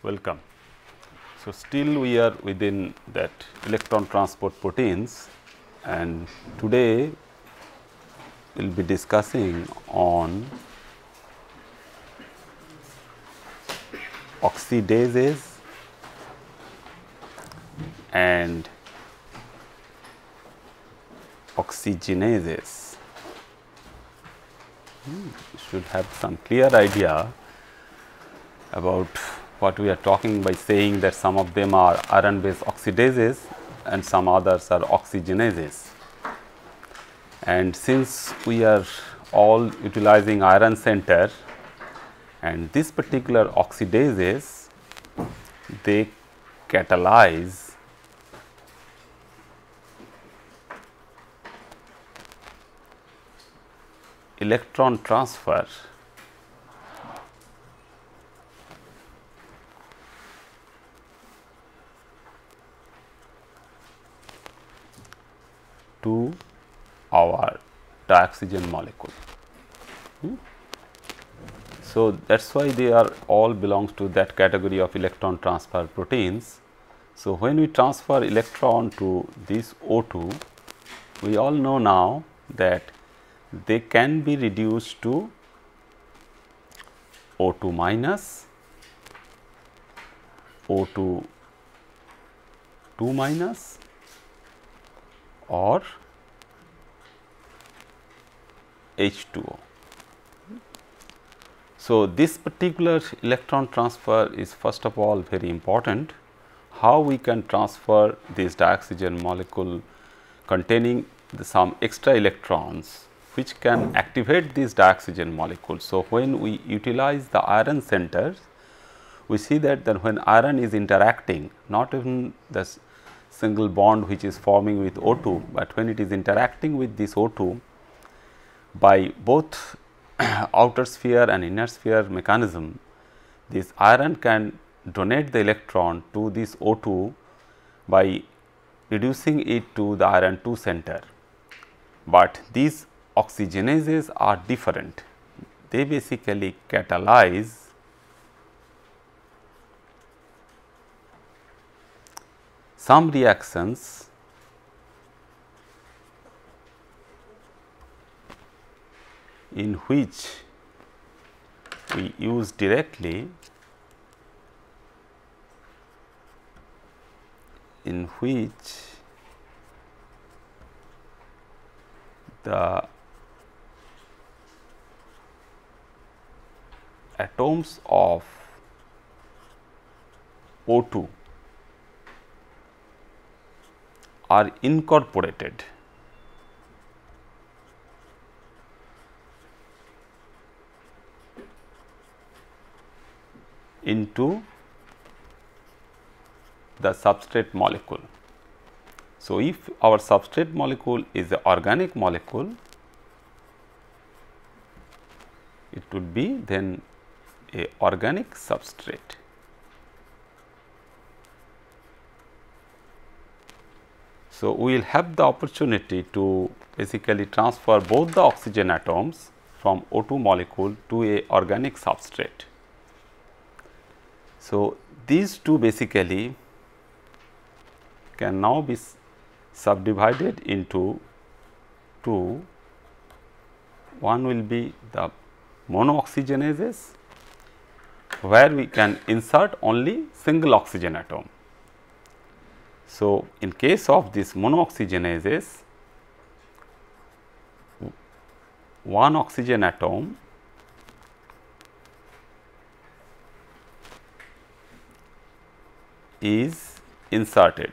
welcome. So, still we are within that electron transport proteins, and today we will be discussing on oxidases and oxygenases. You should have some clear idea about what we are talking by saying that some of them are iron based oxidases and some others are oxygenases. And since we are all utilizing iron center, and this particular oxidases, they catalyze electron transfer to our dioxygen molecule. So, that is why they are all belongs to that category of electron transfer proteins. So, when we transfer electron to this O2, we all know now that they can be reduced to O2 minus, O2 2 minus, or H2O. So, this particular electron transfer is first of all very important. How we can transfer this dioxygen molecule containing some extra electrons which can activate this dioxygen molecule. So, when we utilize the iron centers, we see that then when iron is interacting, not even the single bond which is forming with O2, but when it is interacting with this O2 by both outer sphere and inner sphere mechanism, this iron can donate the electron to this O2 by reducing it to the iron 2 center. But these oxygenases are different. They basically catalyze some reactions in which we use directly, in which the atoms of O2 are incorporated into the substrate molecule. So, if our substrate molecule is an organic molecule, it would be then a organic substrate. So, we will have the opportunity to basically transfer both the oxygen atoms from O2 molecule to a organic substrate. So, these two basically can now be subdivided into two. One will be the monooxygenases, where we can insert only single oxygen atom. So, in case of this monooxygenases, one oxygen atom is inserted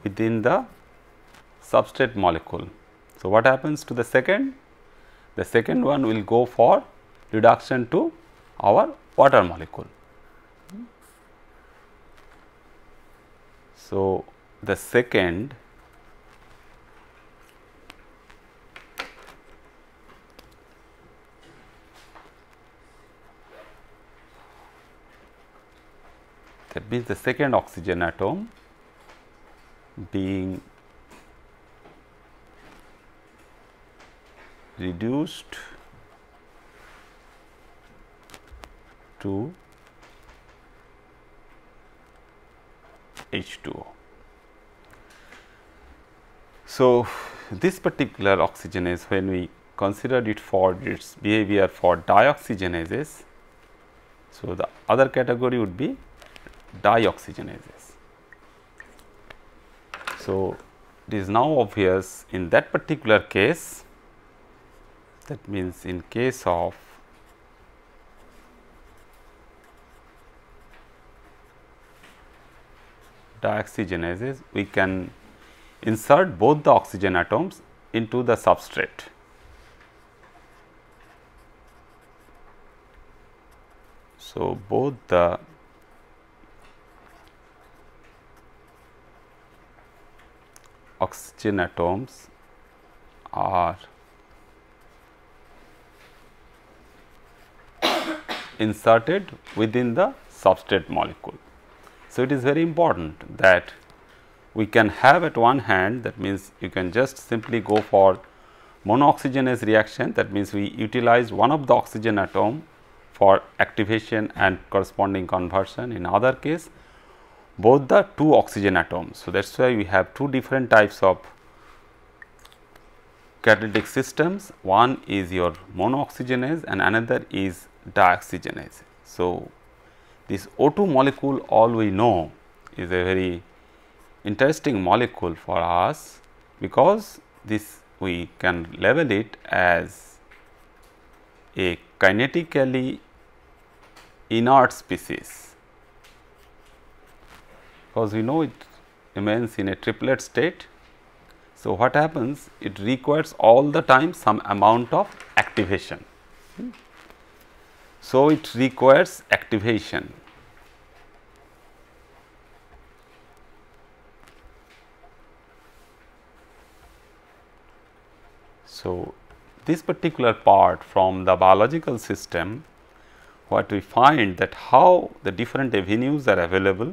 within the substrate molecule. So, what happens to the second? The second one will go for reduction to our water molecule. So, the second that means the second oxygen atom being reduced to H2O. So, this particular oxygenase, when we considered it for its behavior for dioxygenases, so the other category would be dioxygenases. So, it is now obvious in that particular case, that means in case of dioxygenases, we can insert both the oxygen atoms into the substrate. So, both the oxygen atoms are inserted within the substrate molecule. So, it is very important that we can have at one hand, that means you can just simply go for monooxygenase reaction, that means we utilize one of the oxygen atom for activation and corresponding conversion. In other case, both the two oxygen atoms. So, that is why we have two different types of catalytic systems. One is your monooxygenase and another is dioxygenase. So, this O2 molecule, all we know, is a very interesting molecule for us, because this we can label it as a kinetically inert species, because we know it remains in a triplet state. So, what happens? It requires all the time some amount of activation. So, it requires activation. So, this particular part from the biological system, what we find that how the different avenues are available,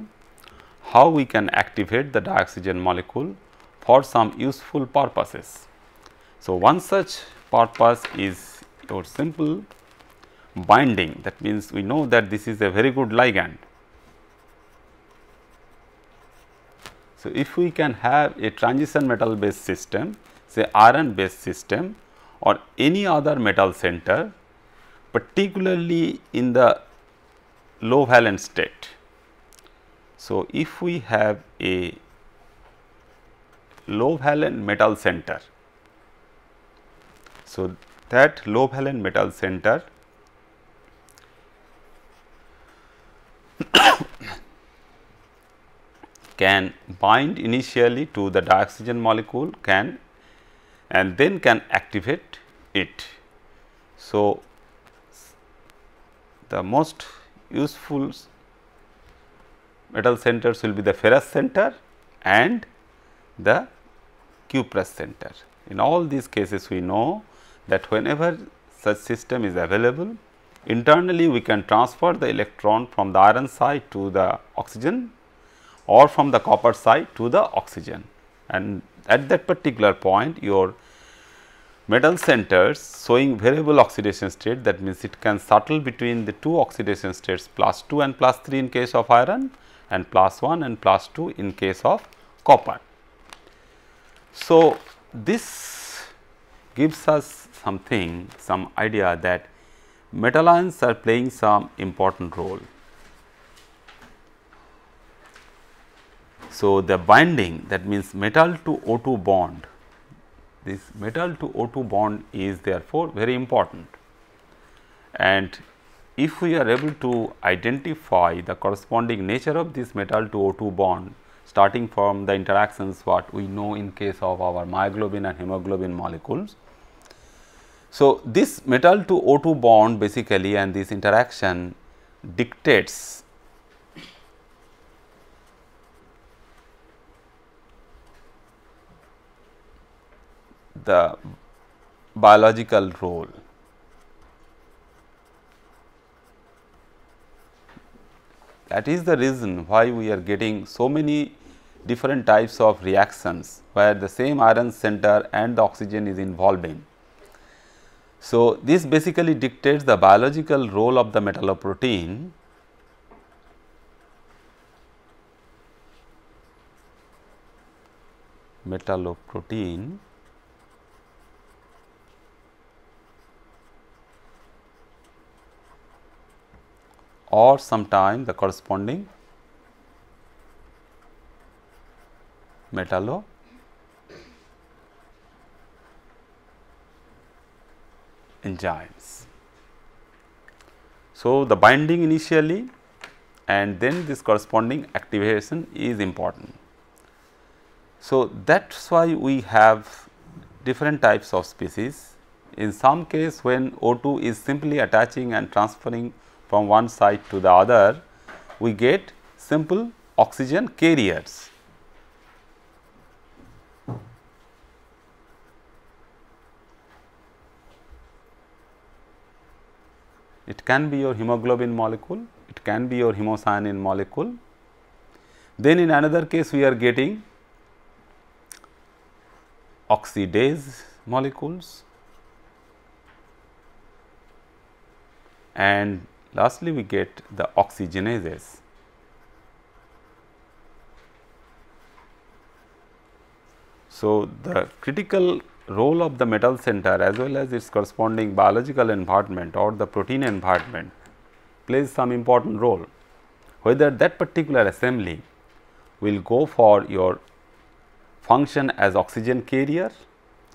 how we can activate the dioxygen molecule for some useful purposes. So, one such purpose is your simple binding, that means we know that this is a very good ligand. So, if we can have a transition metal based system, say iron based system or any other metal center, particularly in the low valence state. So, if we have a low valent metal center, so that low valent metal center can bind initially to the dioxygen molecule, and then can activate it. So, the most useful metal centers will be the ferrous center and the cuprous center. In all these cases, we know that whenever such system is available, internally we can transfer the electron from the iron side to the oxygen or from the copper side to the oxygen, and at that particular point your metal centers showing variable oxidation state, that means it can settle between the two oxidation states +2 and +3 in case of iron and +1 and +2 in case of copper. So, this gives us some idea that metal ions are playing some important role. So, the binding, that means metal to O2 bond, this metal to O2 bond is therefore very important, and if we are able to identify the corresponding nature of this metal to O2 bond, starting from the interactions what we know in case of our myoglobin and hemoglobin molecules. So, this metal to O2 bond basically and this interaction dictates the biological role. That is the reason why we are getting so many different types of reactions, where the same iron center and the oxygen is involved in. So, this basically dictates the biological role of the metalloprotein or sometime the corresponding metalloenzymes. So, the binding initially and then this corresponding activation is important. So, that is why we have different types of species. In some case, when O2 is simply attaching and transferring from one side to the other, we get simple oxygen carriers. It can be your hemoglobin molecule, it can be your hemocyanin molecule. Then in another case, we are getting oxidase molecules, and lastly we get the oxygenases. So, the critical role of the metal center as well as its corresponding biological environment or the protein environment plays some important role, whether that particular assembly will go for your function as oxygen carrier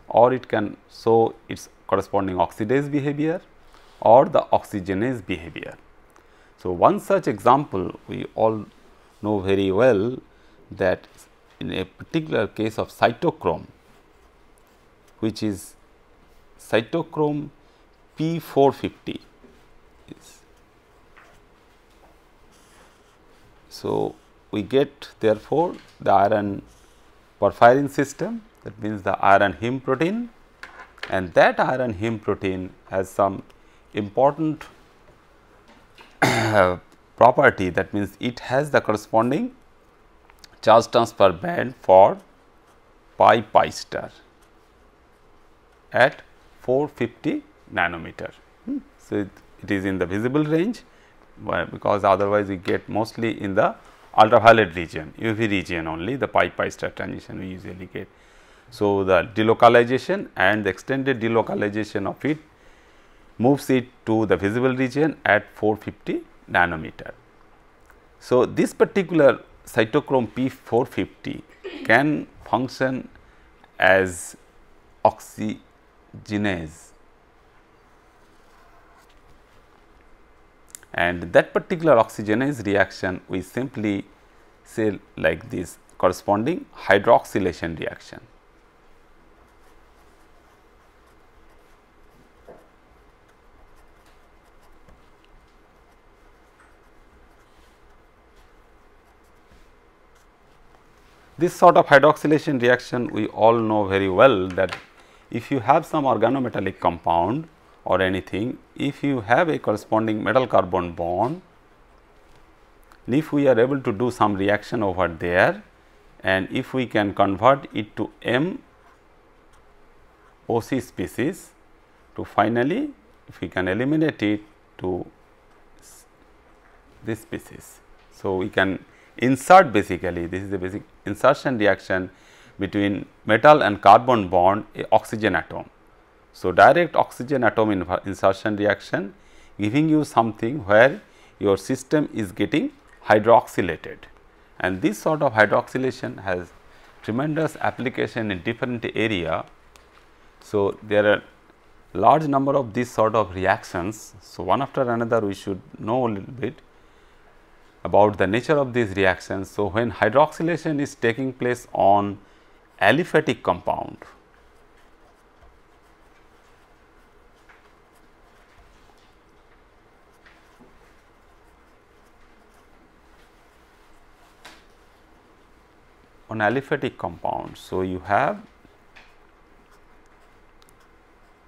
or it can show its corresponding oxidase behavior or the oxygenase behavior. So, one such example we all know very well, that in a particular case of cytochrome, which is Cytochrome P450. So, we get therefore the iron porphyrin system, that means the iron heme protein, and that iron heme protein has some important property, that means it has the corresponding charge transfer band for pi star at 450 nanometer. So, it is in the visible range, because otherwise we get mostly in the ultraviolet region, UV region only, the pi star transition we usually get. So, the delocalization and the extended delocalization of it moves it to the visible region at 450 nanometer. So, this particular cytochrome P450 can function as oxygenase, and that particular oxygenase reaction we simply say like this, corresponding hydroxylation reaction. This sort of hydroxylation reaction we all know very well, that if you have some organometallic compound or anything, if you have a corresponding metal carbon bond, if we are able to do some reaction over there and if we can convert it to MOC species, to finally if we can eliminate it to this species. So, we can insert, basically this is the basic insertion reaction between metal and carbon bond, a oxygen atom. So, direct oxygen atom insertion reaction giving you something where your system is getting hydroxylated, and this sort of hydroxylation has tremendous application in different area. So, there are large number of these sort of reactions. So, one after another we should know a little bit about the nature of these reactions. So, when hydroxylation is taking place on aliphatic compound, so you have,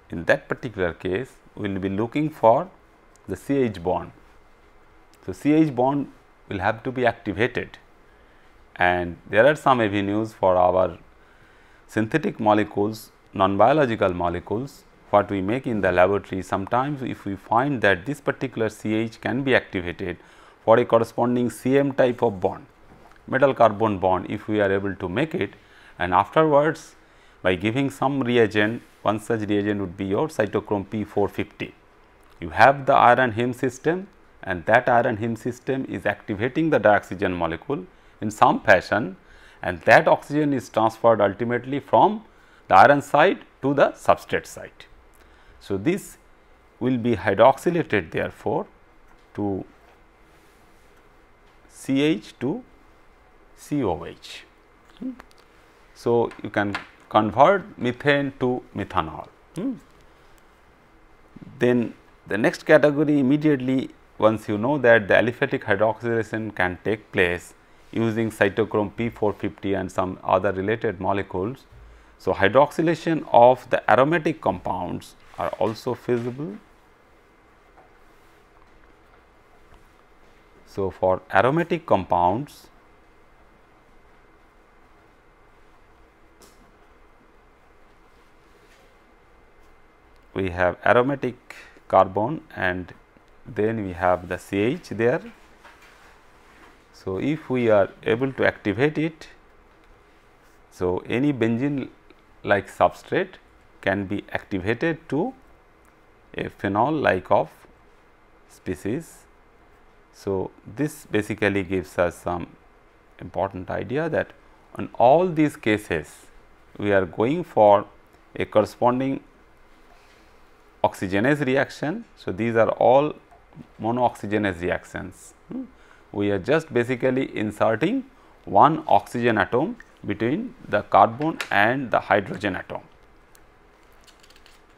in that particular case we will be looking for the CH bond. So, CH bond will have to be activated, and there are some avenues for our synthetic molecules, non-biological molecules, what we make in the laboratory, sometimes if we find that this particular CH can be activated for a corresponding CM type of bond, metal carbon bond, if we are able to make it, and afterwards by giving some reagent, one such reagent would be your cytochrome P450. You have the iron heme system, and that iron heme system is activating the dioxygen molecule in some fashion, and that oxygen is transferred ultimately from the iron side to the substrate side. So, this will be hydroxylated therefore to CH to COH. So, you can convert methane to methanol. Then the next category, immediately once you know that the aliphatic hydroxylation can take place using cytochrome P450 and some other related molecules. So, hydroxylation of the aromatic compounds are also feasible. So, for aromatic compounds, we have aromatic carbon and then we have the CH there. So, if we are able to activate it, so any benzene like substrate can be activated to a phenol like of species. So, this basically gives us some important idea that in all these cases we are going for a corresponding oxygenase reaction. So, these are all monooxygenase reactions. We are just basically inserting one oxygen atom between the carbon and the hydrogen atom.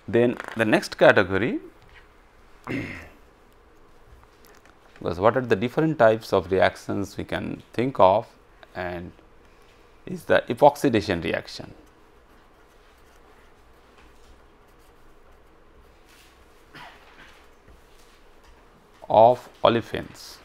Then the next category was what are the different types of reactions we can think of, and is the epoxidation reaction. Of olefins.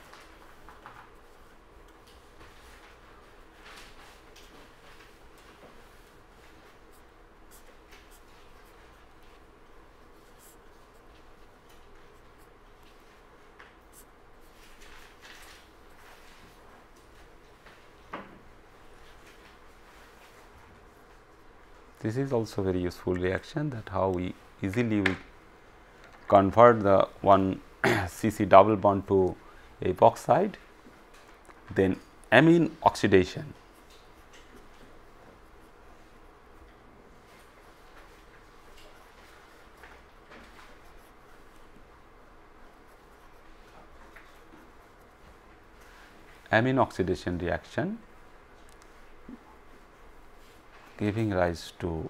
This is also very useful reaction, that how we easily convert the one CC double bond to epoxide. Then amine oxidation. Amine oxidation reaction giving rise to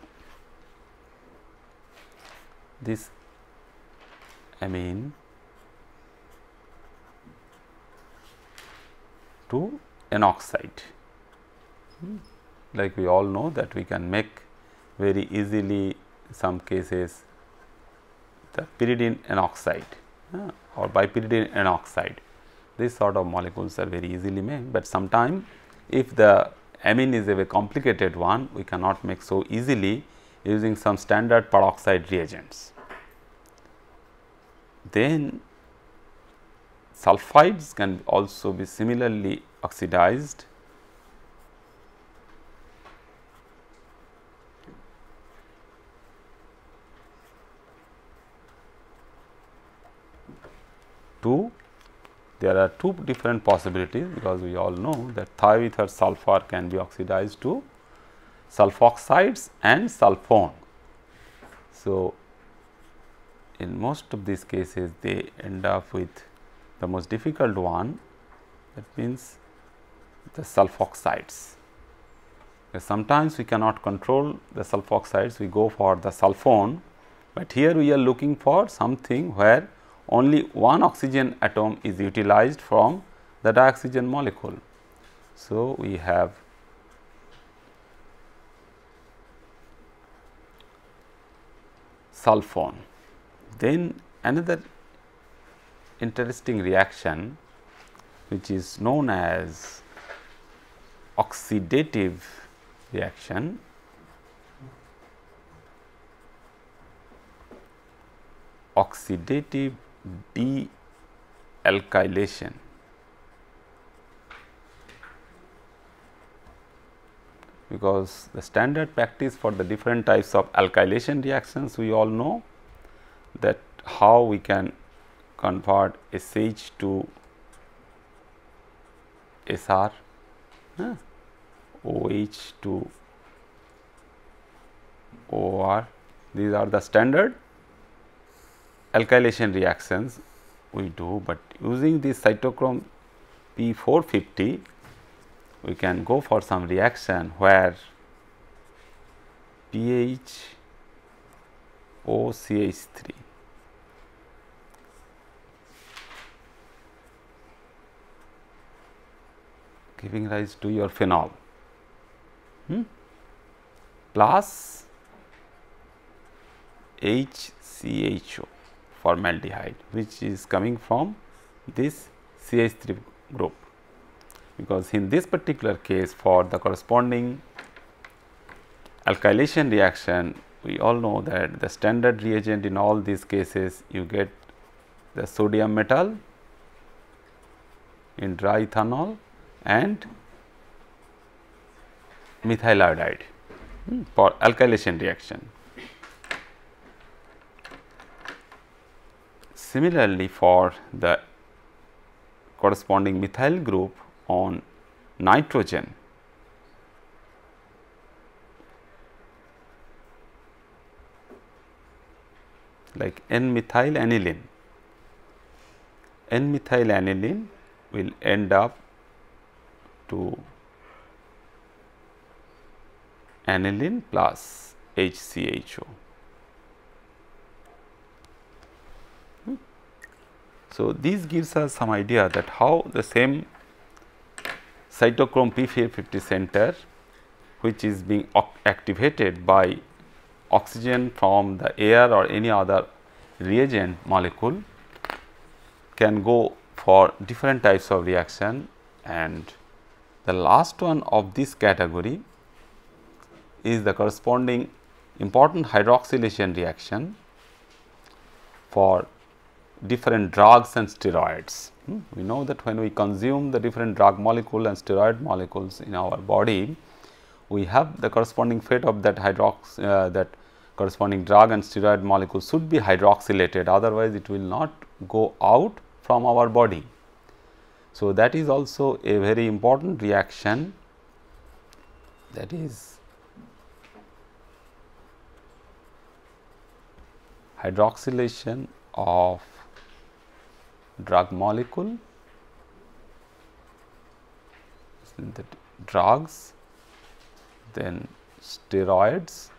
this amine to an oxide. Like we all know that we can make very easily some cases the pyridine N oxide or bipyridine N oxide. These sort of molecules are very easily made, but sometimes if the amine is a very complicated one, we cannot make so easily using some standard peroxide reagents. Then sulfides can also be similarly oxidized. There are two different possibilities, because we all know that thiether sulfur can be oxidized to sulfoxides and sulfone. So, in most of these cases they end up with the most difficult one, that means the sulfoxides. Sometimes we cannot control the sulfoxides, we go for the sulfone, but here we are looking for something where only one oxygen atom is utilized from the dioxygen molecule. So, we have sulfone. Then another interesting reaction which is known as oxidative reaction. oxidative de-alkylation. Because the standard practice for the different types of alkylation reactions, we all know that how we can convert SH to SR, OH to OR. These are the standard alkylation reactions we do, but using this cytochrome P450, we can go for some reaction where pH OCH3 giving rise to your phenol plus HCHO formaldehyde, which is coming from this CH3 group. Because in this particular case, for the corresponding alkylation reaction, we all know that the standard reagent in all these cases, you get the sodium metal in dry ethanol and methyl iodide for alkylation reaction. Similarly, for the corresponding methyl group on nitrogen, like N-methyl aniline. N-methyl aniline will end up to aniline plus HCHO. So, this gives us some idea that how the same cytochrome P450 center, which is being activated by oxygen from the air or any other reagent molecule, can go for different types of reaction. And the last one of this category is the corresponding important hydroxylation reaction for different drugs and steroids. We know that when we consume the different drug molecule and steroid molecules in our body, we have the corresponding fate of that that corresponding drug and steroid molecule should be hydroxylated, otherwise it will not go out from our body. So, that is also a very important reaction, that is hydroxylation of drug molecule, the drugs, then steroids,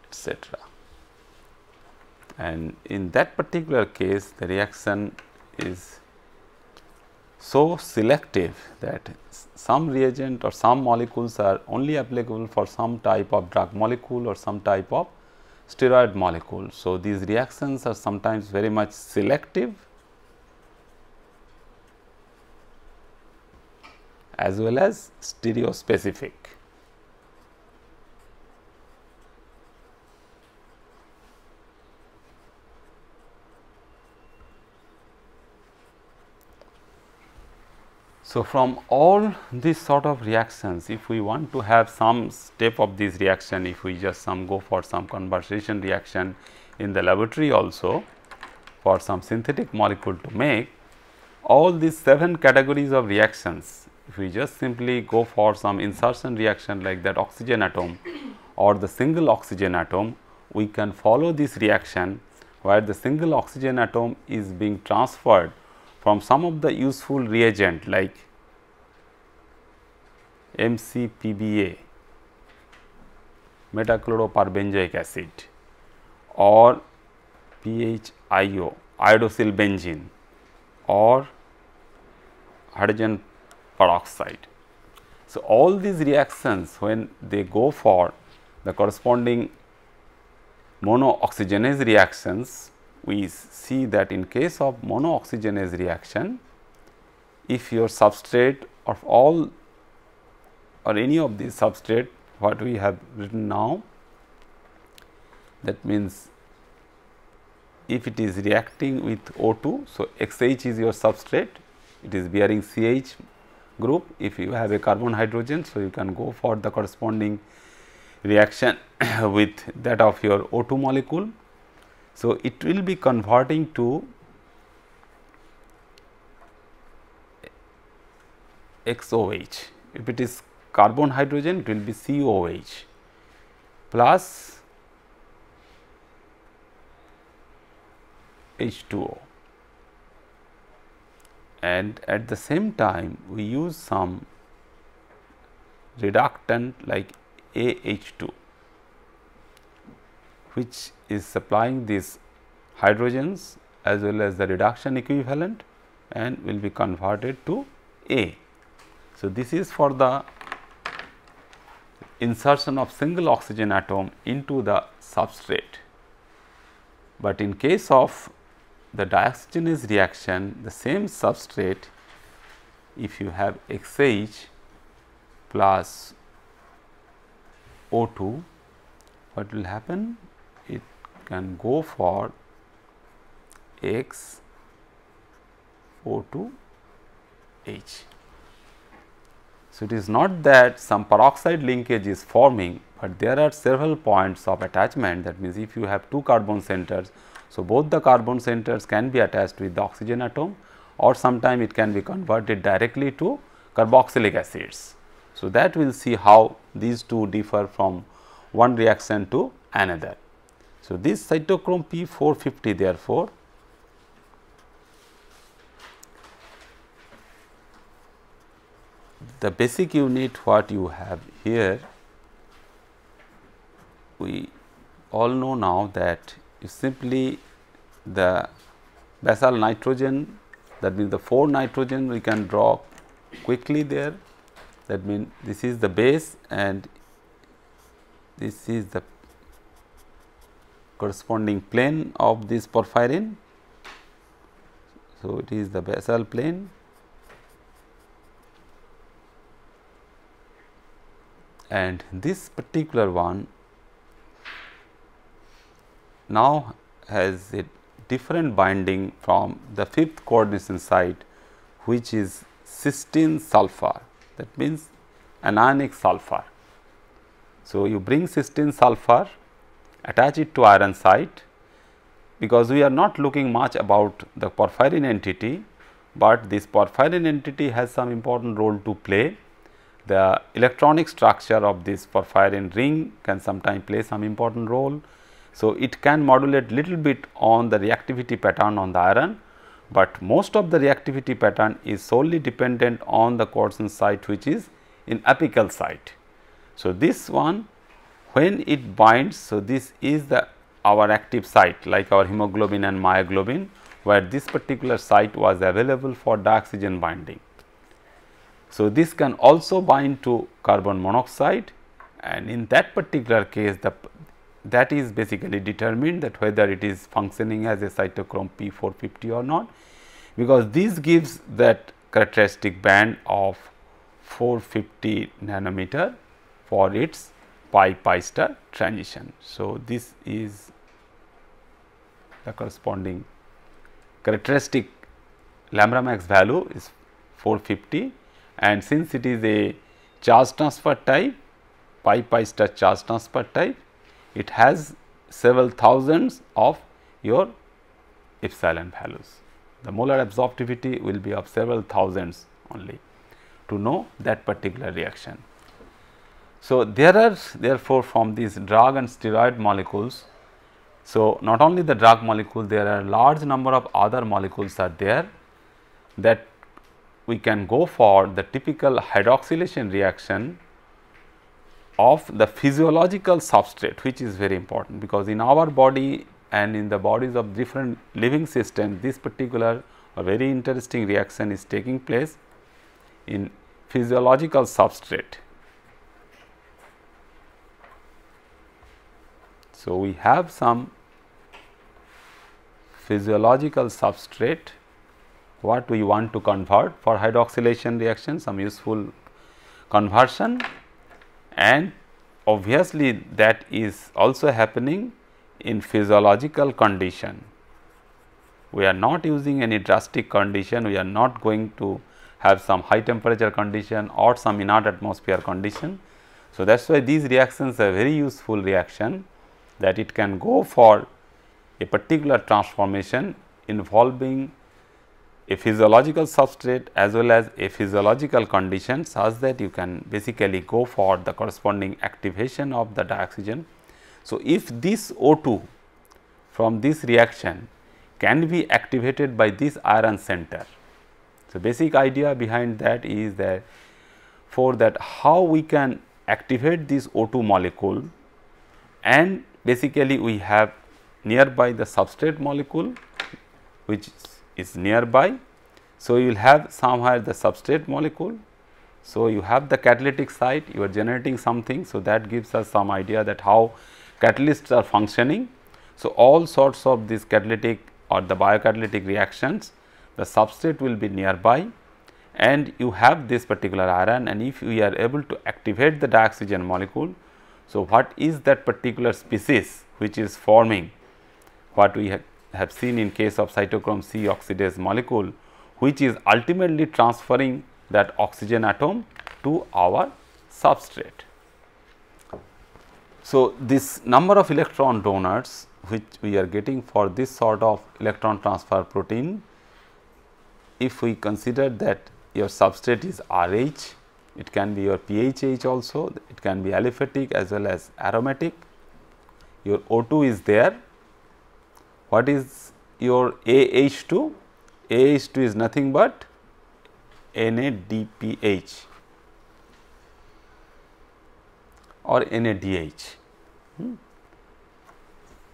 etc. And in that particular case, the reaction is so selective that some reagent or some molecules are only applicable for some type of drug molecule or some type of steroid molecule. So, these reactions are sometimes very much selective as well as stereospecific. So, from all these sort of reactions, if we want to have some step of this reaction, if we just go for some conversion reaction in the laboratory also for some synthetic molecule to make, all these 7 categories of reactions, if we just simply go for some insertion reaction like that oxygen atom or the single oxygen atom, we can follow this reaction where the single oxygen atom is being transferred from some of the useful reagent like MCPBA, metachloroperbenzoic acid, or PHIO, iodosyl benzene, or hydrogen peroxide. So, all these reactions, when they go for the corresponding monooxygenase reactions, we see that in case of monooxygenase reaction, if your substrate of all or any of these substrate what we have written now. That means, if it is reacting with O2, so XH is your substrate, it is bearing CH group. If you have a carbon hydrogen, so you can go for the corresponding reaction with that of your O2 molecule. So, it will be converting to XOH. If it is carbon hydrogen, it will be COH plus H2O, and at the same time we use some reductant like AH2, which is supplying these hydrogens as well as the reduction equivalent and will be converted to A. So, this is for the insertion of single oxygen atom into the substrate, but in case of the dioxygenase reaction, the same substrate, if you have XH plus O2, what will happen? It can go for X O2 H. So, it is not that some peroxide linkage is forming, but there are several points of attachment. That means, if you have two carbon centers, so both the carbon centers can be attached with the oxygen atom, or sometime it can be converted directly to carboxylic acids. So, that we will see how these two differ from one reaction to another. So, this cytochrome P450 therefore, the basic unit what you have here, we all know now that is simply the basal nitrogen, that means the 4 nitrogen we can draw quickly there. That means, this is the base and this is the corresponding plane of this porphyrin. So, it is the basal plane and this particular one now has a different binding from the 5th coordination site, which is cysteine sulfur, that means anionic sulfur. So, you bring cysteine sulfur, attach it to iron site, because we are not looking much about the porphyrin entity, but this porphyrin entity has some important role to play. The electronic structure of this porphyrin ring can sometimes play some important role. So, it can modulate little bit on the reactivity pattern on the iron, but most of the reactivity pattern is solely dependent on the coordination site, which is in apical site. So, this one when it binds, so this is the our active site like our hemoglobin and myoglobin, where this particular site was available for dioxygen binding. So, this can also bind to carbon monoxide, and in that particular case that is basically determined that whether it is functioning as a cytochrome P450 or not, because this gives that characteristic band of 450 nanometer for its pi star transition. So, this is the corresponding characteristic lambda max value is 450, and since it is a charge transfer type, pi star charge transfer type, it has several thousands of your epsilon values. The molar absorptivity will be of several thousands only to know that particular reaction. So, there are therefore from these drug and steroid molecules. So, not only the drug molecule, there are large number of other molecules are there that we can go for the typical hydroxylation reaction of the physiological substrate, which is very important, because in our body and in the bodies of different living systems, this particular very interesting reaction is taking place in physiological substrate. So, we have some physiological substrate what we want to convert for hydroxylation reaction, some useful conversion, and obviously that is also happening in physiological condition. We are not using any drastic condition, we are not going to have some high temperature condition or some inert atmosphere condition. So, that is why these reactions are very useful reaction, that it can go for a particular transformation involving a physiological substrate as well as a physiological condition, such that you can basically go for the corresponding activation of the dioxygen. So, if this O2 from this reaction can be activated by this iron center. So, basic idea behind that is that for that how we can activate this O2 molecule, and basically we have nearby the substrate molecule which is nearby. So, you will have somewhere the substrate molecule. So, you have the catalytic site, you are generating something. So, that gives us some idea that how catalysts are functioning. So, all sorts of these catalytic or the biocatalytic reactions, the substrate will be nearby, and you have this particular iron, and if we are able to activate the dioxygen molecule. So, what is that particular species which is forming what we have seen in case of cytochrome C oxidase molecule, which is ultimately transferring that oxygen atom to our substrate. So, this number of electron donors which we are getting for this sort of electron transfer protein, if we consider that your substrate is RH, it can be your PHH also, it can be aliphatic as well as aromatic, your O2 is there. What is your AH2? AH2 is nothing but NADPH or NADH.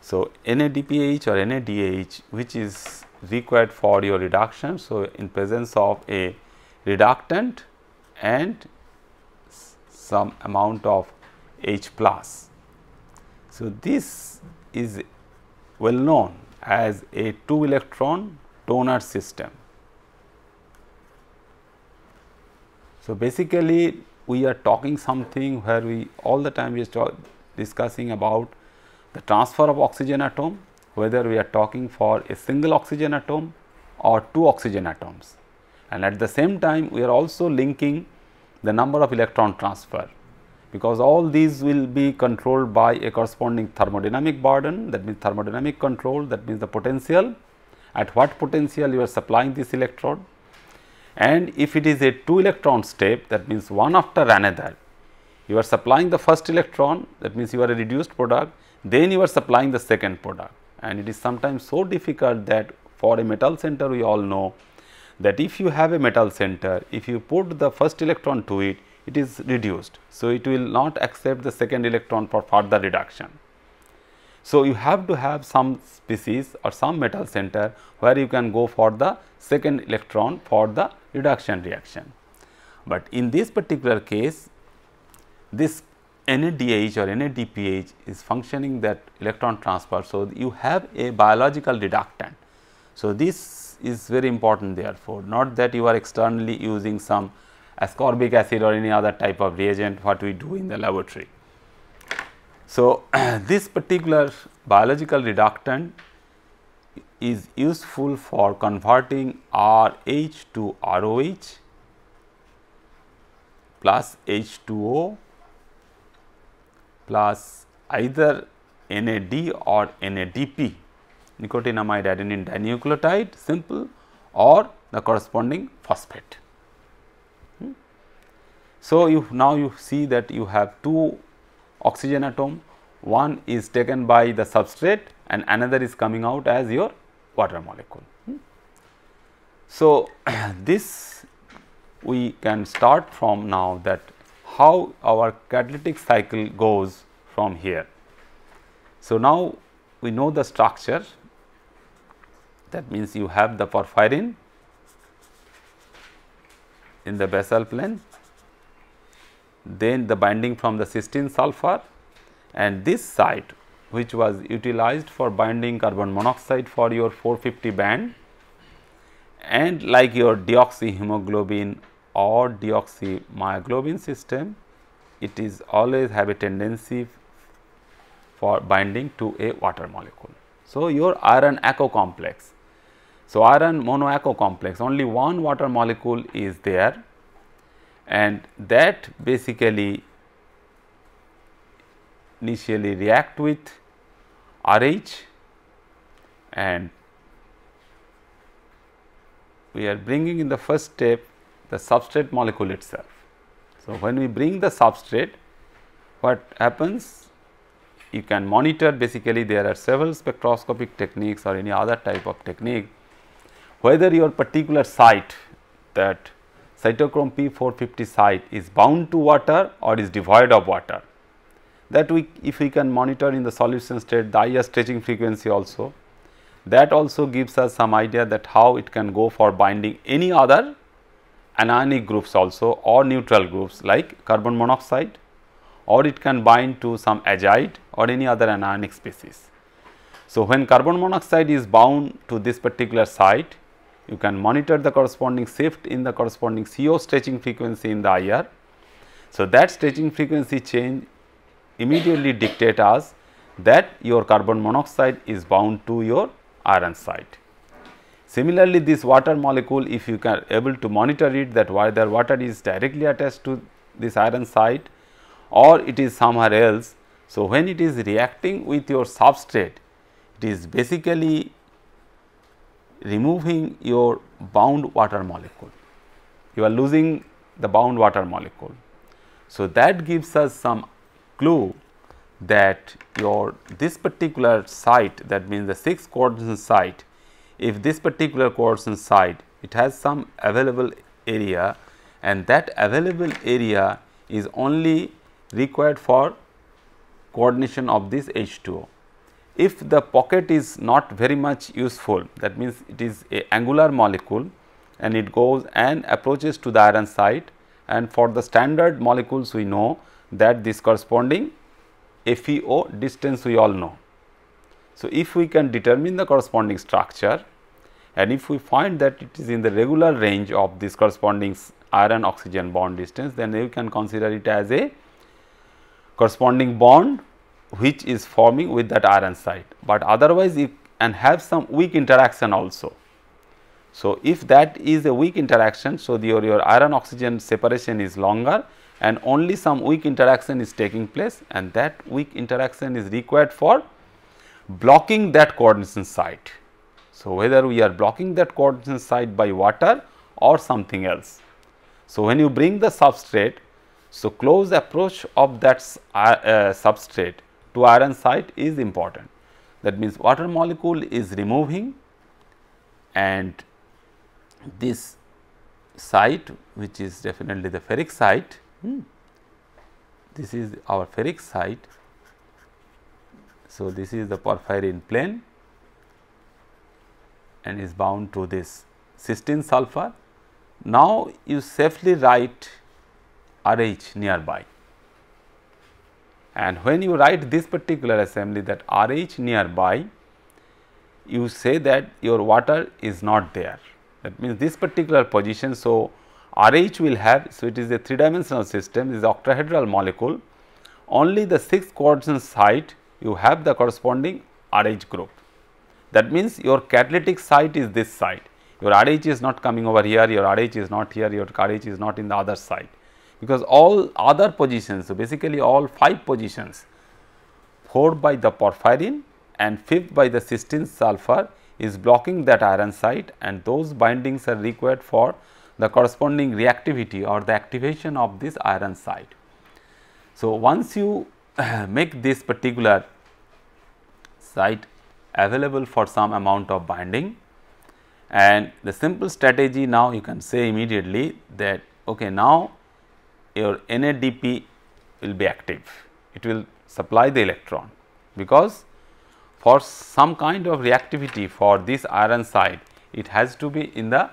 So, NADPH or NADH, which is required for your reduction. So, in presence of a reductant and some amount of H plus. So, this is well known as a 2 electron donor system. So, basically we are talking something where we all the time we are discussing about the transfer of oxygen atom, whether we are talking for a single oxygen atom or 2 oxygen atoms, and at the same time we are also linking the number of electron transfer, because all these will be controlled by a corresponding thermodynamic burden, that means thermodynamic control, that means the potential, at what potential you are supplying this electrode. And if it is a 2 electron step, that means one after another, you are supplying the first electron, that means you are a reduced product, then you are supplying the second product. And it is sometimes so difficult that for a metal center we all know that if you have a metal center, if you put the first electron to it, it is reduced. So, it will not accept the second electron for further reduction. So, you have to have some species or some metal center where you can go for the second electron for the reduction reaction. But in this particular case, this NADH or NADPH is functioning that electron transfer. So, you have a biological reductant. So, this is very important therefore, not that you are externally using some ascorbic acid or any other type of reagent what we do in the laboratory. So, this particular biological reductant is useful for converting RH to ROH plus H2O plus either NAD or NADP, nicotinamide adenine dinucleotide simple, or the corresponding phosphate. So, now you see that you have 2 oxygen atom, one is taken by the substrate and another is coming out as your water molecule. So, this we can start from now, that how our catalytic cycle goes from here. So, now we know the structure, that means you have the porphyrin in the basal plane, then the binding from the cysteine sulfur, and this site which was utilized for binding carbon monoxide for your 450 band, and like your deoxyhemoglobin or deoxymyoglobin system, it is always have a tendency for binding to a water molecule. So, your iron aqua complex. So, iron monoaco complex, only one water molecule is there, and that basically initially react with RH, and we are bringing in the first step the substrate molecule itself. So, when we bring the substrate, what happens? You can monitor, basically there are several spectroscopic techniques or any other type of technique, whether your particular site, that cytochrome P450 site, is bound to water or is devoid of water. That if we can monitor in the solution state the IR stretching frequency also, that also gives us some idea that how it can go for binding any other anionic groups also, or neutral groups like carbon monoxide, or it can bind to some azide or any other anionic species. So, when carbon monoxide is bound to this particular site, you can monitor the corresponding shift in the corresponding CO stretching frequency in the IR. So, that stretching frequency change immediately dictate us that your carbon monoxide is bound to your iron site. Similarly, this water molecule, if you can able to monitor it, that whether water is directly attached to this iron site or it is somewhere else. So, when it is reacting with your substrate, it is basically removing your bound water molecule, you are losing the bound water molecule. So, that gives us some clue that your this particular site, that means the 6 coordination site, if this particular coordination site, it has some available area, and that available area is only required for coordination of this H2O. If the pocket is not very much useful, that means it is a angular molecule and it goes and approaches to the iron site, and for the standard molecules we know that this corresponding FeO distance we all know. So, if we can determine the corresponding structure and if we find that it is in the regular range of this corresponding iron oxygen bond distance, then you can consider it as a corresponding bond which is forming with that iron site, but otherwise it can have some weak interaction also. So, if that is a weak interaction, so your iron oxygen separation is longer and only some weak interaction is taking place, and that weak interaction is required for blocking that coordination site. So, whether we are blocking that coordination site by water or something else. So, when you bring the substrate, so close approach of that substrate to iron site is important. That means, water molecule is removing, and this site, which is definitely the ferric site, this is our ferric site. So, this is the porphyrin plane and is bound to this cysteine sulfur. Now, you safely write RH nearby, and when you write this particular assembly, that RH nearby, you say that your water is not there. That means, this particular position. So, RH will have, so it is a 3-dimensional system, is octahedral molecule, only the 6 coordination site you have the corresponding RH group. That means, your catalytic site is this site, your RH is not coming over here, your RH is not here, your RH is not in the other side, because all other positions, so basically all 5 positions, 4th by the porphyrin and 5th by the cysteine sulfur is blocking that iron site, and those bindings are required for the corresponding reactivity or the activation of this iron site. So, once you make this particular site available for some amount of binding, and the simple strategy now you can say immediately that okay, now your NADP will be active, it will supply the electron, because for some kind of reactivity for this iron site, it has to be in the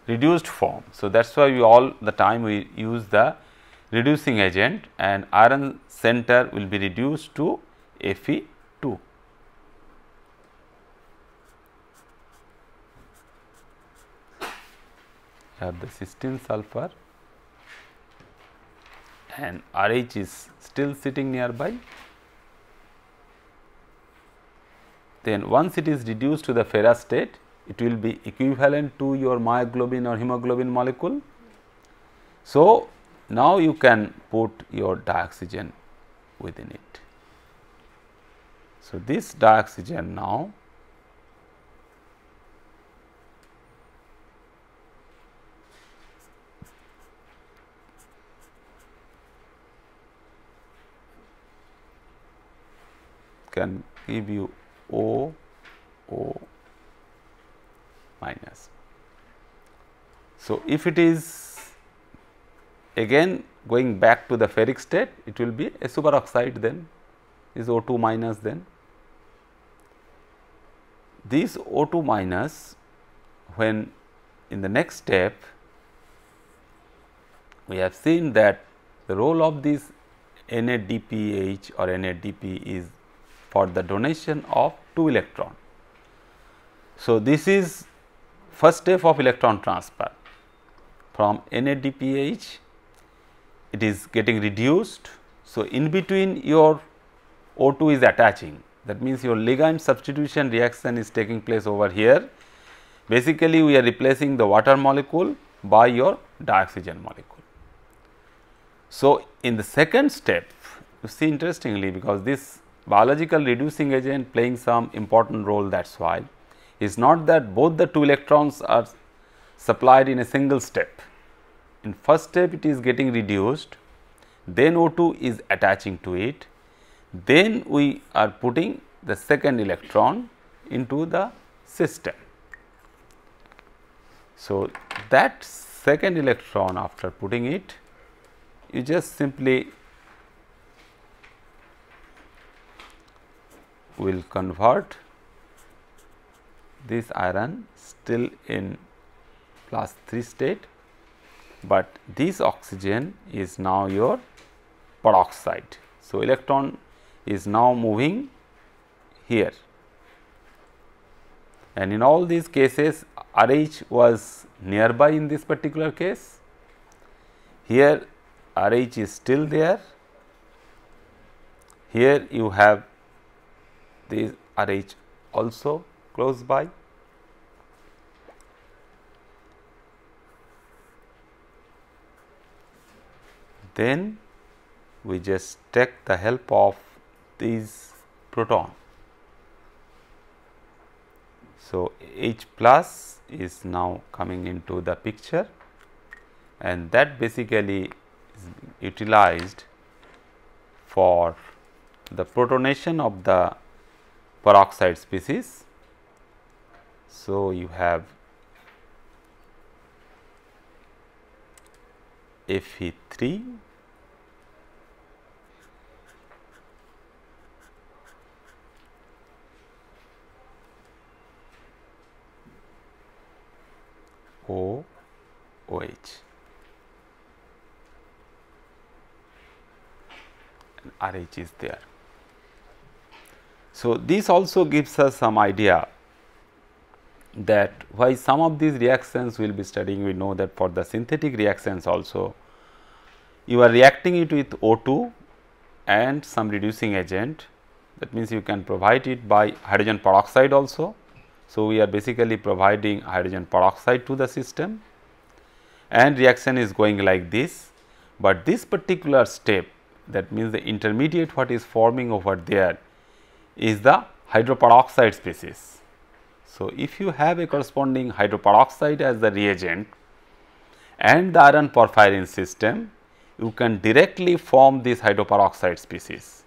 reduced form. So, that is why we all the time we use the reducing agent, and iron center will be reduced to Fe2. Have the cysteine sulfur and RH is still sitting nearby. Then once it is reduced to the ferrous state, it will be equivalent to your myoglobin or hemoglobin molecule. So, now you can put your dioxygen within it. So, this dioxygen now can give you O minus. So, if it is again going back to the ferric state, it will be a superoxide, then is O2 minus. Then this O2 minus, when in the next step we have seen that the role of this NADPH or NADP is for the donation of 2 electron. So, this is first step of electron transfer. From NADPH it is getting reduced. So, in between your O2 is attaching, that means your ligand substitution reaction is taking place over here. Basically, we are replacing the water molecule by your dioxygen molecule. So, in the second step, you see interestingly, because this biological reducing agent playing some important role, that is why is not that both the 2 electrons are supplied in a single step. In first step it is getting reduced, then O2 is attaching to it, then we are putting the second electron into the system. So, that second electron, after putting it, you just simply will convert this iron still in +3 state, but this oxygen is now your peroxide. So, electron is now moving here, and in all these cases RH was nearby. In this particular case, here RH is still there, here you have this RH also close by. Then we just take the help of these proton. So, H plus is now coming into the picture, and that basically is utilized for the protonation of the peroxide species. So, you have Fe3 OH and RH is there. So, this also gives us some idea that why some of these reactions we will be studying. We know that for the synthetic reactions also you are reacting it with O2 and some reducing agent, that means you can provide it by hydrogen peroxide also. So, we are basically providing hydrogen peroxide to the system and reaction is going like this, but this particular step, that means the intermediate what is forming over there is the hydroperoxide species. So, if you have a corresponding hydroperoxide as the reagent and the iron porphyrin system, you can directly form this hydroperoxide species.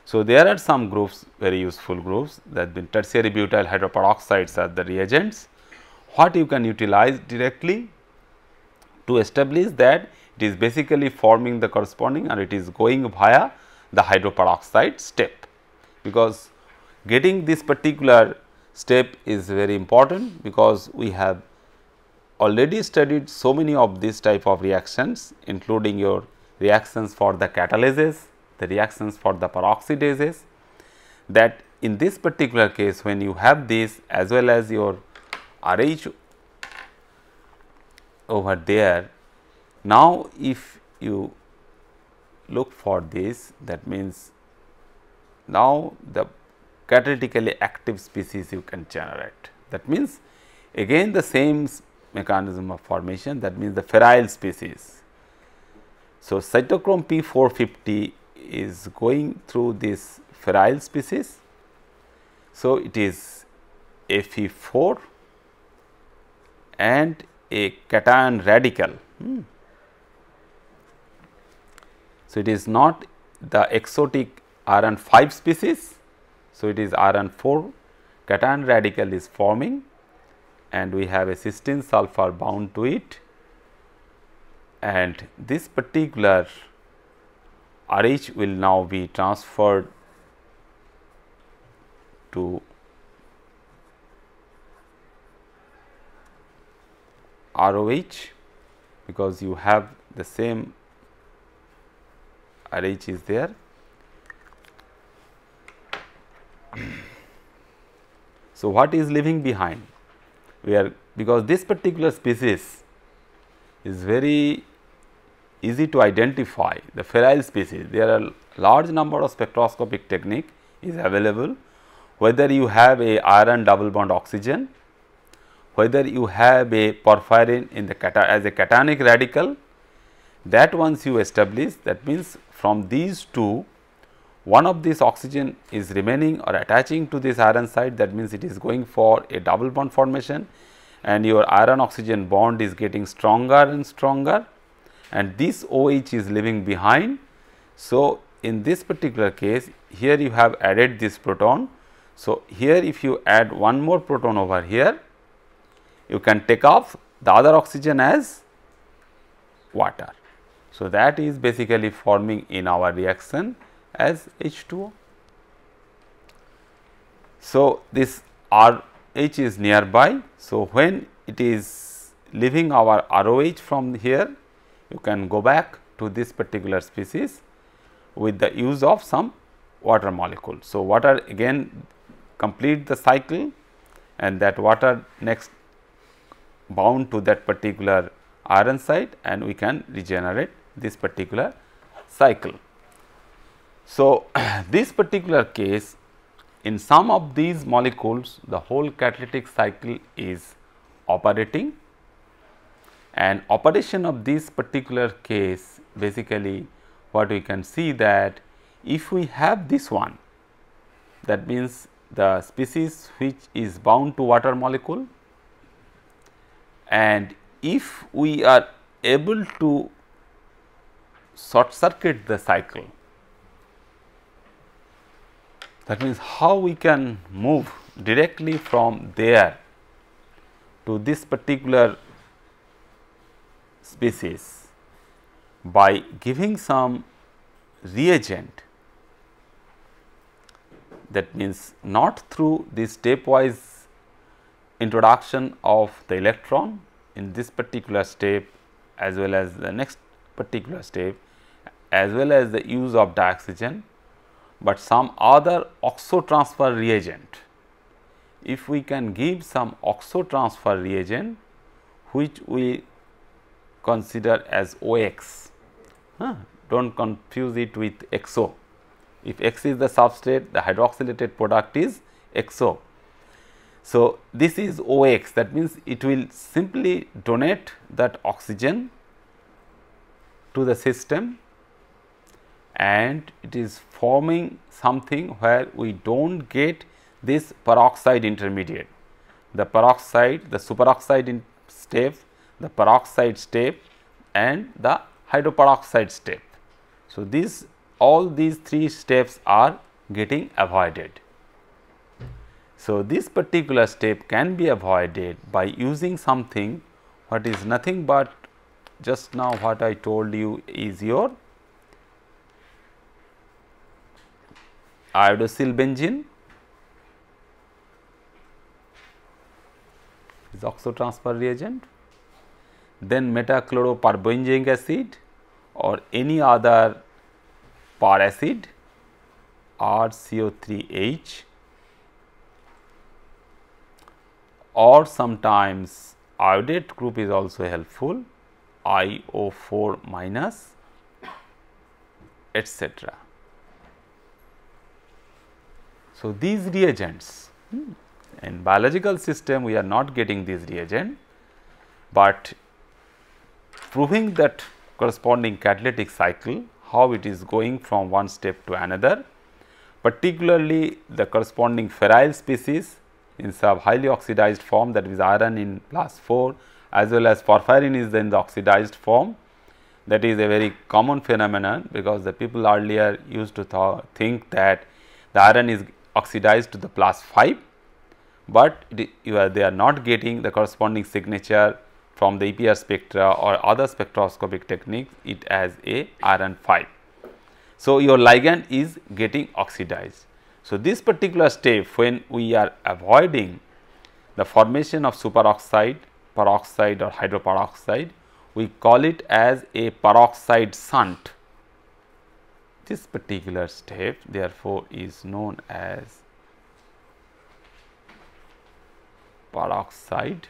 So, there are some groups, very useful groups, that been tertiary butyl hydroperoxides as the reagents, what you can utilize directly to establish that it is basically forming the corresponding, and it is going via the hydroperoxide step, because getting this particular step is very important, because we have already studied so many of these type of reactions, including your reactions for the catalysis, the reactions for the peroxidases, that in this particular case when you have this as well as your RH over there, now if you look for this, that means now the catalytically active species you can generate. That means again the same mechanism of formation, that means the ferryle species. So, Cytochrome P450 is going through this ferryle species. So, it is Fe4 and a cation radical. So, it is not the exotic iron 5 species. So, it is iron 4 cation radical is forming and we have a cysteine sulfur bound to it, and this particular RH will now be transferred to ROH, because you have the same RH is there. So, what is leaving behind? We are, because this particular species is very easy to identify, the ferryle species. There are large number of spectroscopic technique is available, whether you have a iron double bond oxygen, whether you have a porphyrin in the as a cationic radical, that once you establish, that means from these two, one of these oxygen is remaining or attaching to this iron side, that means it is going for a double bond formation and your iron oxygen bond is getting stronger and stronger, and this OH is leaving behind. So, in this particular case, here you have added this proton. So, here if you add one more proton over here, you can take off the other oxygen as water. So, that is basically forming in our reaction as H2O. So, this RH is nearby. So, when it is leaving our ROH from here, you can go back to this particular species with the use of some water molecule. So, water again complete the cycle and that water next bound to that particular iron site and we can regenerate this particular cycle. So, this particular case, in some of these molecules the whole catalytic cycle is operating, and operation of this particular case basically what we can see that if we have this one, that means the species which is bound to water molecule, and if we are able to short circuit the cycle, that means how we can move directly from there to this particular species by giving some reagent, that means not through this stepwise introduction of the electron in this particular step as well as the next particular step as well as the use of dioxygen, but some other oxo-transfer reagent. If we can give some oxo-transfer reagent which we consider as OX, do not confuse it with XO. If X is the substrate, the hydroxylated product is XO. So, this is OX, that means it will simply donate that oxygen to the system and it is forming something where we do not get this peroxide intermediate. The peroxide, the superoxide step, the peroxide step and the hydroperoxide step. So, all these three steps are getting avoided. So, this particular step can be avoided by using something what is nothing but just now what I told you is your iodosyl benzene is oxo-transfer reagent, then metachloroperbenzoic acid or any other per acid RCO3H, or sometimes iodate group is also helpful, IO4 minus, etc. So, these reagents in biological system we are not getting these reagent, but proving that corresponding catalytic cycle, how it is going from one step to another, particularly the corresponding ferrile species in some highly oxidized form, that is iron in +4, as well as porphyrin is in the oxidized form. That is a very common phenomenon, because the people earlier used to think that the iron is oxidized to the +5, but they are not getting the corresponding signature from the EPR spectra or other spectroscopic techniques, it as a iron 5. So, your ligand is getting oxidized. So, this particular step, when we are avoiding the formation of superoxide, peroxide or hydroperoxide, we call it as a peroxide shunt. This particular step therefore is known as peroxide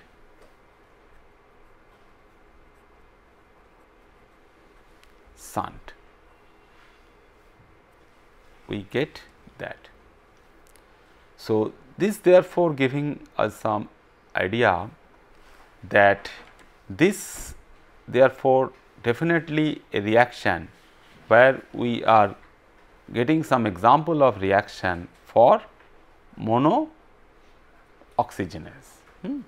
shunt. We get that. So, this therefore giving us some idea that this therefore definitely a reaction where we are getting some example of reaction for mono-oxygenase.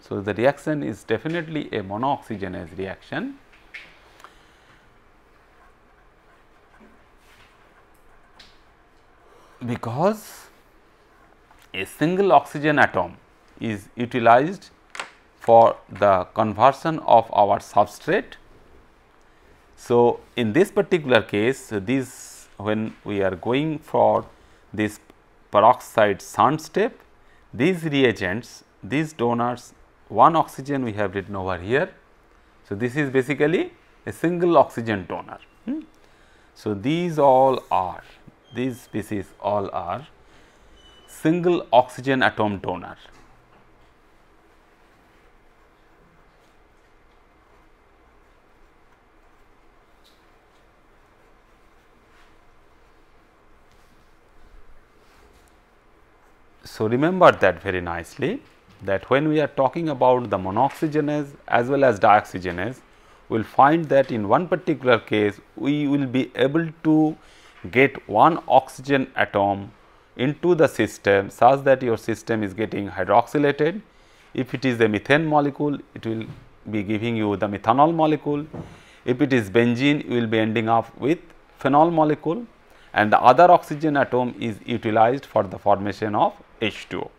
So, the reaction is definitely a mono-oxygenase reaction. Because a single oxygen atom is utilized for the conversion of our substrate. So, in this particular case, this when we are going for this peroxide shunt step, these reagents, these donors, one oxygen we have written over here. So, this is basically a single oxygen donor. So, these species all are single oxygen atom donor. So, remember that very nicely, that when we are talking about the monooxygenase as well as dioxygenase, we will find that in one particular case we will be able to get one oxygen atom into the system such that your system is getting hydroxylated. If it is a methane molecule, it will be giving you the methanol molecule. If it is benzene, you will be ending up with phenol molecule, and the other oxygen atom is utilized for the formation of H2O.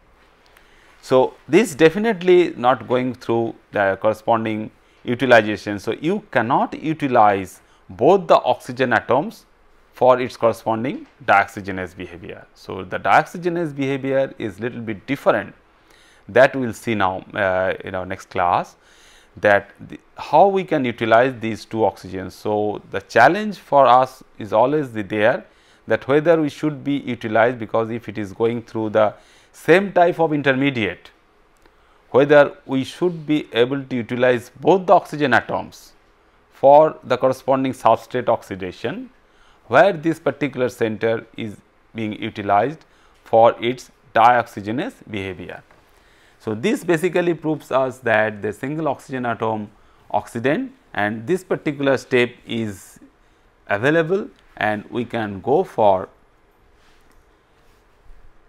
So, this definitely not going through the corresponding utilization. So, you cannot utilize both the oxygen atoms for its corresponding dioxygenase behavior. So, the dioxygenase behavior is little bit different, that we will see now in our next class, that how we can utilize these two oxygens. So, the challenge for us is always there, that whether we should be utilized, because if it is going through the same type of intermediate, whether we should be able to utilize both the oxygen atoms for the corresponding substrate oxidation, where this particular center is being utilized for its dioxygenase behavior. So, this basically proves us that the single oxygen atom oxidant, and this particular step is available and we can go for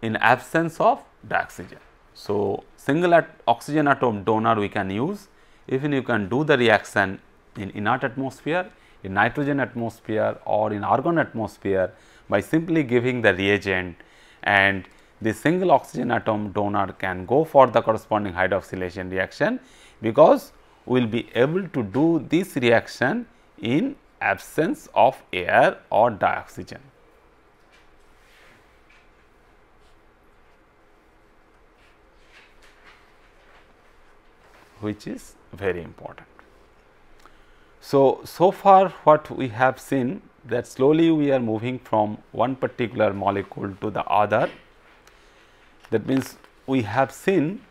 in absence of dioxygen. So, single oxygen atom donor we can use, even you can do the reaction in inert atmosphere, in nitrogen atmosphere or in argon atmosphere by simply giving the reagent, and the single oxygen atom donor can go for the corresponding hydroxylation reaction, because we will be able to do this reaction in absence of air or dioxygen. Which is very important. So, so far what we have seen, that slowly we are moving from one particular molecule to the other. That means, we have seen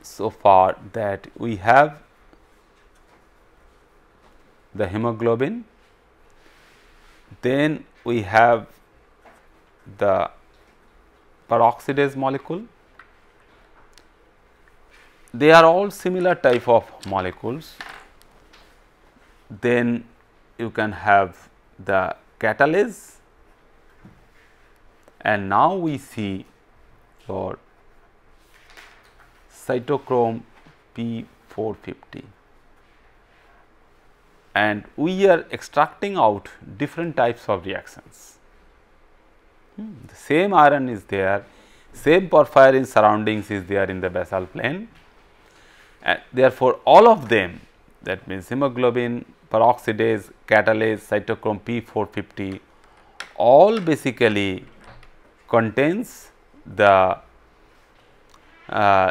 so far that we have the hemoglobin, Then we have the peroxidase molecule. They are all similar type of molecules. Then you can have the catalase, and now we see your cytochrome P450, and we are extracting out different types of reactions. The same iron is there, same porphyrin surroundings is there in the basal plane, and therefore, all of them, that means hemoglobin, peroxidase, catalase, cytochrome P450, all basically contains the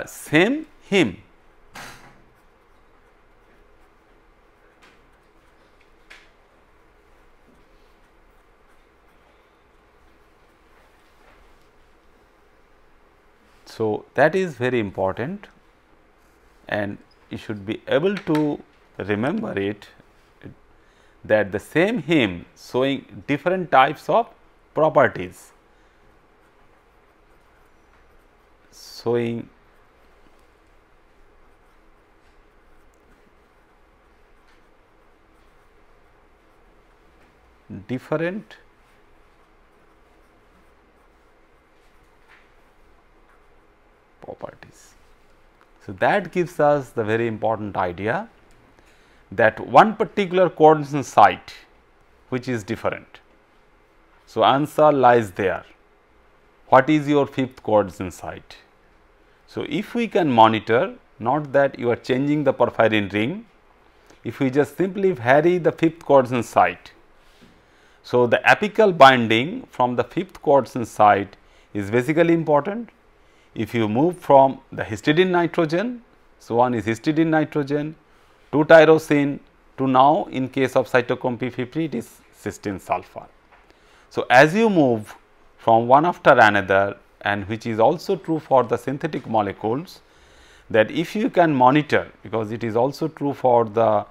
same heme. So, that is very important, and you should be able to remember it, that the same heme showing different types of properties, showing different properties. So, that gives us the very important idea that one particular coordination site which is different. So, answer lies there. What is your fifth coordination site? So, if we can monitor, not that you are changing the porphyrin ring, if we just simply vary the fifth coordination site. So, the apical binding from the fifth coordination site is basically important. If you move from the histidine nitrogen, so one is histidine nitrogen to tyrosine to now in case of cytochrome P50 it is cysteine sulfur. So, as you move from one after another, and which is also true for the synthetic molecules, that if you can monitor, because it is also true for the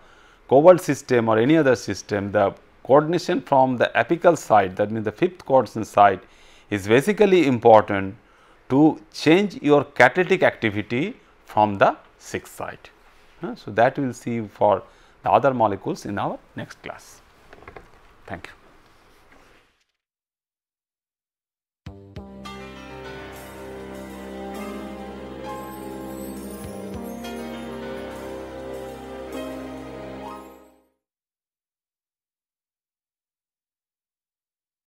cobalt system or any other system, the coordination from the apical side, that means the fifth coordination side, is basically important to change your catalytic activity from the sixth side. So, that we will see for the other molecules in our next class. Thank you.